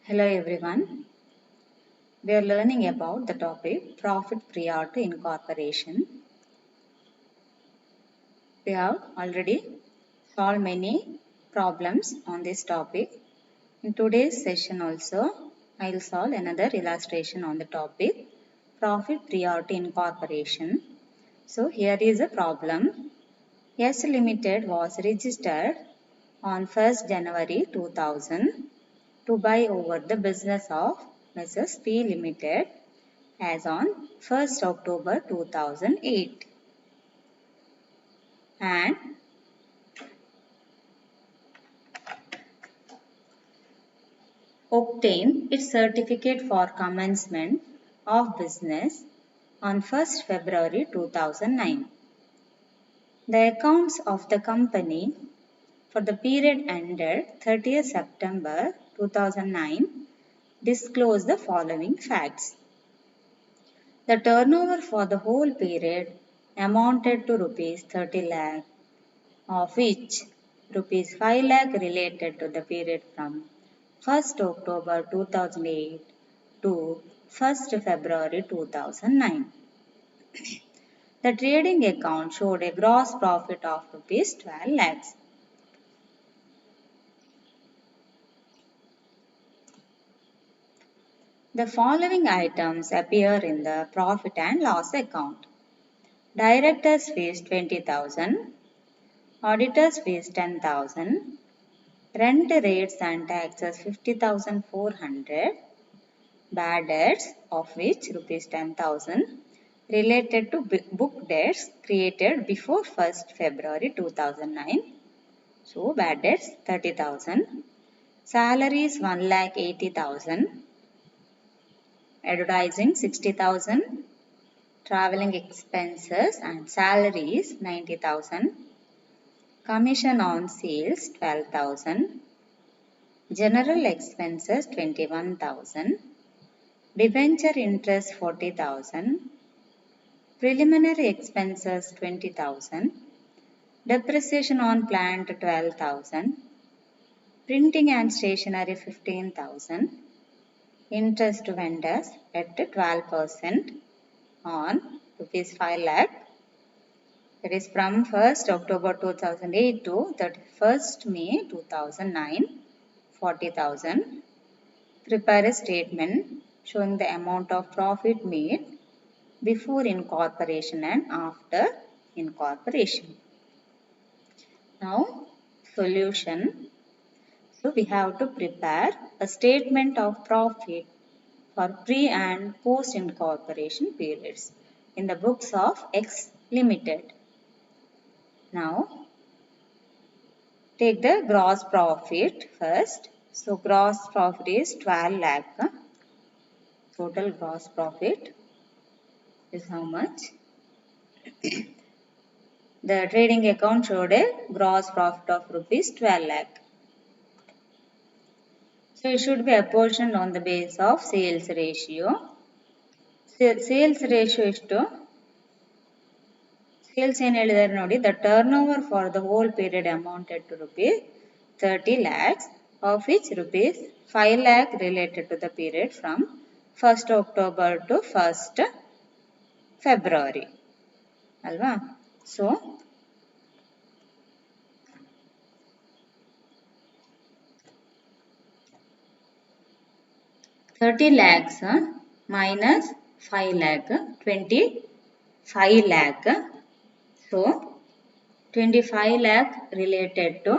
Hello everyone. We are learning about the topic profit prior to incorporation. We have already solved many problems on this topic. In today's session also, I will solve another illustration on the topic profit prior to incorporation. So here is a problem. S Limited was registered on 1st January 2000 to buy over the business of Mrs. P Limited as on 1st October 2008 and obtained its certificate for commencement of business on 1st February 2009. The accounts of the company for the period ended 30th September 2009 disclose the following facts. The turnover for the whole period amounted to rupees 30 lakh, of which rupees 5 lakh related to the period from 1st October 2008 to 1st February 2009. The trading account showed a gross profit of rupees 12 lakhs. The following items appear in the profit and loss account. Directors fees 20,000, auditors fees 10,000, rent rates and taxes 50,400, bad debts of which rupees 10,000 related to book debts created before 1st February 2009. So bad debts 30,000, salaries 1,80,000, advertising 60,000, traveling expenses and salaries 90,000, commission on sales 12,000, general expenses 21,000, debenture interest 40,000, preliminary expenses 20,000, depreciation on plant 12,000, printing and stationery 15,000, interest to vendors at 12% on rupees 5 lakh. That is from 1st October 2008 to 31st May 2009, 40,000. Prepare a statement showing the amount of profit made before incorporation and after incorporation. Now, solution. So, we have to prepare a statement of profit for pre and post incorporation periods in the books of X Limited. Now, take the gross profit first. So, gross profit is 12 lakh. Total gross profit is how much? The trading account showed a gross profit of rupees 12 lakh. So, it should be apportioned on the basis of sales ratio. Sales ratio is to sales ಏನು ಹೇಳಿದ್ದಾರೆ ನೋಡಿ, the turnover for the whole period amounted to rupees 30 lakhs, of which rupees 5 lakh related to the period from 1st October to 1st February. Alva? So, 30 lakhs minus 5 lakh, 25 lakh. So, 25 lakh related to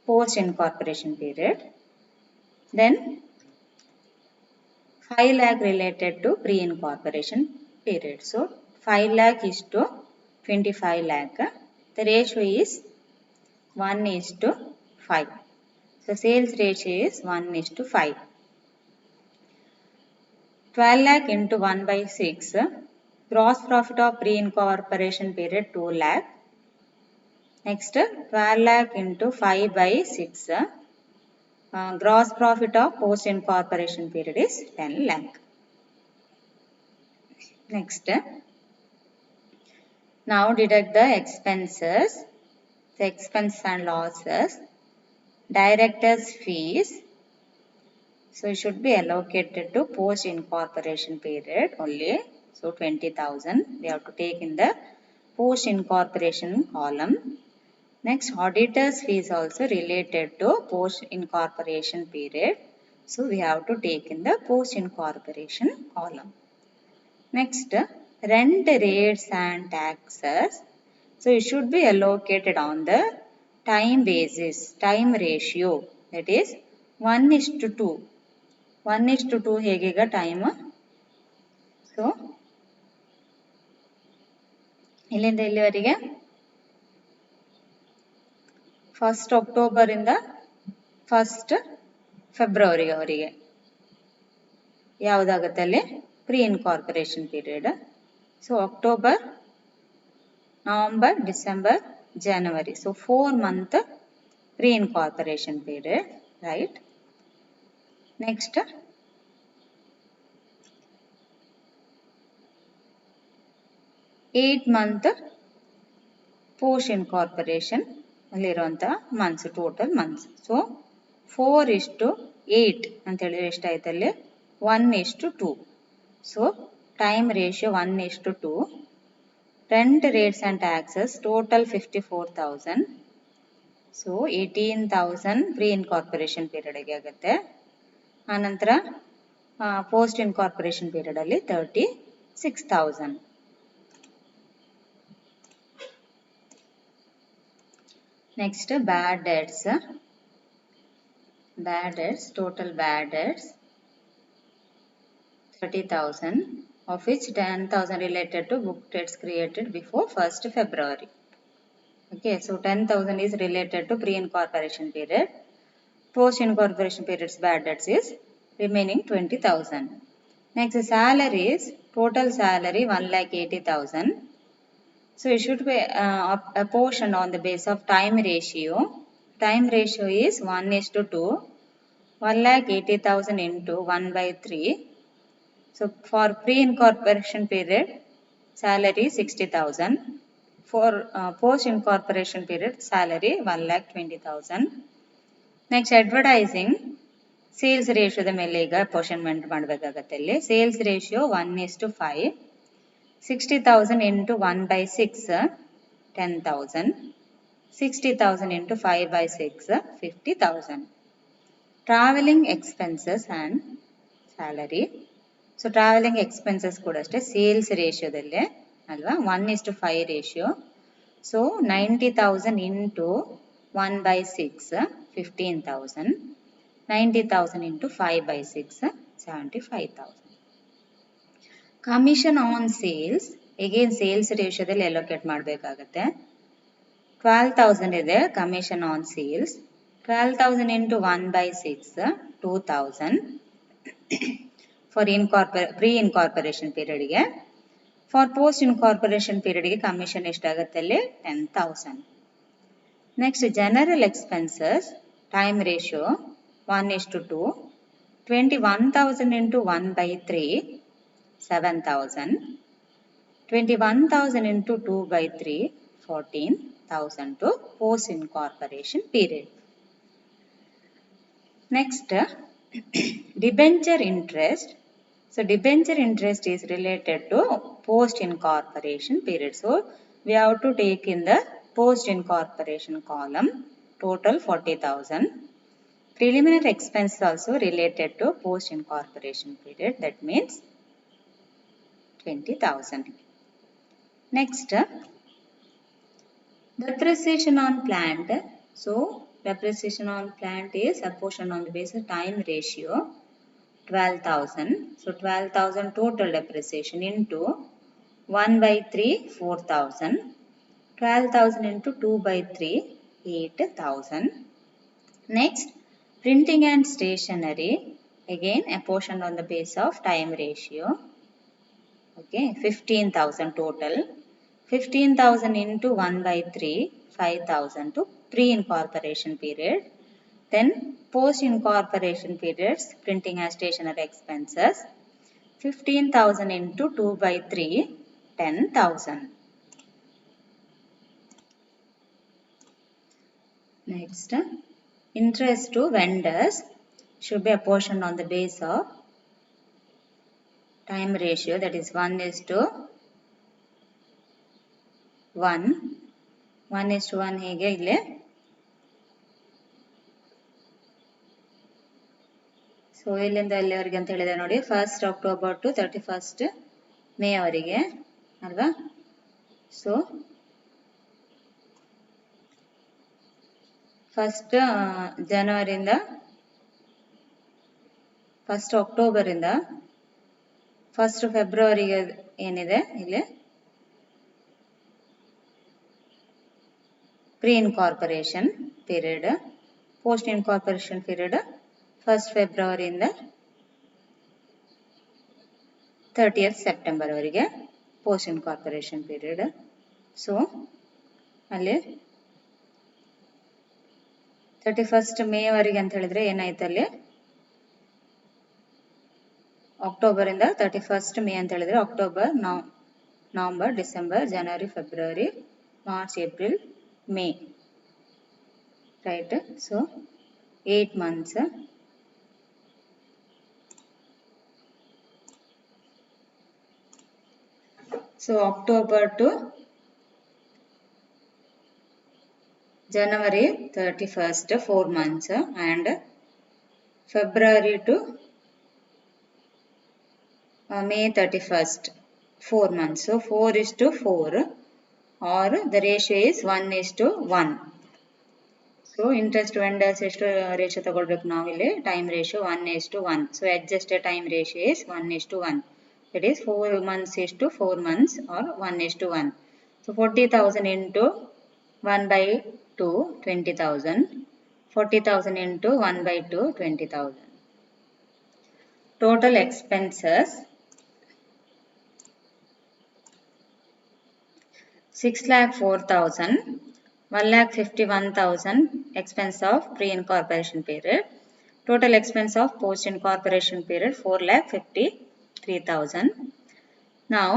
post incorporation period. Then 5 lakh related to pre-incorporation period. So, 5 lakh is to 25 lakh. The ratio is 1 is to 5. So, sales ratio is 1 is to 5. 12 lakh into 1 by 6. Gross profit of pre-incorporation period 2 lakh. Next, 12 lakh into 5 by 6. Gross profit of post-incorporation period is 10 lakh. Next, now deduct the expenses, the expenses and losses, directors' fees, So it should be allocated to post incorporation period only. So 20,000 we have to take in the post incorporation column. Next, auditor's fees also related to post incorporation period. So we have to take in the post incorporation column. Next, rent rates and taxes. So it should be allocated on the time basis, time ratio. That is 1:2. 1:2 ಹೇಗೀಗ time. So ಇಲ್ಲಿಂದ ಇಲ್ಲಿವರೆಗೆ 1st October ಇಂದ 1st February ಅವರಿಗೆ ಯಾವುದಾಗುತ್ತೆ ಅಲ್ಲಿ pre incorporation period. So October, November, December, January. So 4 month pre incorporation period, right? Next, 8 month post incorporation ಅಲ್ಲಿರುವಂತ months, total months. So 4:8 ಅಂತ ಹೇಳಿದ್ರೆ ಎಷ್ಟಾಯ್ತು ಅಲ್ಲಿ 1:2. So time ratio 1:2. Rent rates and taxes total 54,000. So 18,000 pre incorporation period ಗೆ ಆಗುತ್ತೆ. ಆನಂತರ post incorporation period ಅಲ್ಲಿ 36,000. Next, bad debts. Bad debts, total bad debts 30,000, of which 10,000 related to book debts created before 1st February. Okay, so 10,000 is related to pre-incorporation period. Post-incorporation period's bad debts is remaining 20,000. Next, salaries, total salary 1,80,000. So it should be apportioned on the base of time ratio. Time ratio is 1:2. 1,80,000 into 1/3. So for pre-incorporation period, salary 60,000. For post-incorporation period, salary 1,20,000. Next, advertising, sales ratio the ಮೇಲೆ ಈಗ apportionment ಮಾಡಬೇಕಾಗತ್ತೆ ಇಲ್ಲಿ. Sales ratio 1:5. 60,000 into 1/6, 10,000. 60,000 into 5/6, 50,000. Traveling expenses and salary. So traveling expenses ಕೂಡ ಅಷ್ಟೇ sales ರೇಷಿಯೋದಲ್ಲೇ ಅಲ್ವಾ 1:5 ratio. So 90,000 into 1/6, 15,000. 90,000 into 5/6, 75,000. Commission on sales again sales ರೇಷಿಯೋದಲ್ಲಿ allocate ಮಾಡಬೇಕಾಗತ್ತೆ. 12,000 ಇದೆ commission on sales. 12,000 into 1/6, 2,000. For pre-incorporation period ಗೆ. For post-incorporation period ಗೆ commission ಎಷ್ಟಾಗುತ್ತೆ ಅಲ್ಲಿ 10,000. Next, general expenses, time ratio 1:2. 21,000 into 1/3, 7,000. 21,000 into 2/3, 14,000 to post-incorporation period. Next, debenture interest. So debenture interest is related to post-incorporation period. So we have to take in the post-incorporation column, total 40,000. Preliminary expense also related to post-incorporation period, that means 20,000. Next, depreciation on plant. So depreciation on plant is apportioned on the basis of time ratio, 12,000. So 12,000 total depreciation into 1/3, 4,000. 12,000 into 2/3, 8,000. Next, printing and stationery, again apportioned on the base of time ratio. Okay, 15,000 total. 15,000 into 1/3, 5,000 to pre-incorporation period. Then post-incorporation periods, printing and stationery expenses, 15,000 into 2/3, 10,000. Next, interest to vendors. should be apportioned on the base of time ratio, that is 1:1. 1:1 ಹೀಗೆ ಇಲ್ಲಿ so ಇಲ್ಲಿಂದ ಇಲ್ಲಿವರೆಗೆ ಅಂತ ಹೇಳಿದೆ ನೋಡಿ, 1st October to 31st May ಅವರಿಗೆ ಅಲ್ವಾ. So first ಜನವರಿಯಿಂದ 1st October ಇಂದ 1st February ಏನಿದೆ ಇಲ್ಲಿ pre incorporation period, post incorporation period 1st February ಇಂದ 30th September ಅವರಿಗೆ ಪೋಸ್ಟ್ ಇನ್ಕಾರ್ಪೊರೇಷನ್ ಪೀರಿಯಡ್. ಸೊ ಅಲ್ಲಿ 31st May ವರೆಗೆ ಅಂತ ಹೇಳಿದ್ರೆ ಏನಾಯ್ತು ಅಲ್ಲಿ ಅಕ್ಟೋಬರ್ ಇಂದ 31st May ಅಂತ ಹೇಳಿದ್ರೆ October, November, December, January, February, March, April, May, right. So 8 months. So October to January 31st 4 months and February to May 31st 4 months. So 4:4 or the ratio is 1:1. So interest vendors ಎಷ್ಟು ratio ತಗೊಳ್ಬೇಕು ನಾವು ಇಲ್ಲಿ, time ratio 1:1. So adjusted time ratio is 1:1. That is 4 months is to 4 months or 1:1. So 40,000 into 1/2 20,000. 40,000 into 1/2 20,000. Total expenses 6,04,000. 1,51,000 expense of pre-incorporation period. Total expense of post-incorporation period 4,53,000. Now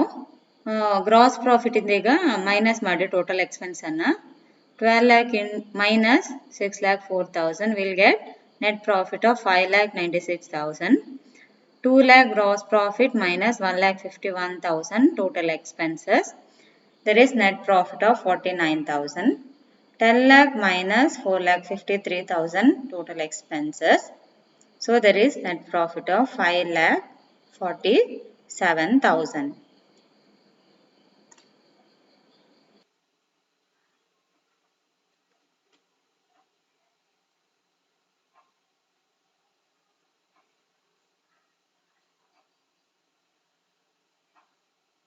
gross profit ಇಂದ ಈಗ minus ಮಾಡಿ total expense ಅನ್ನ 12 lakh minus 6,04,000 will get net profit of 5,96,000. 2 lakh gross profit minus 1,51,000 total expenses, there is net profit of 49,000. 10 lakh minus 4,53,000 total expenses, so there is net profit of 5,47,000.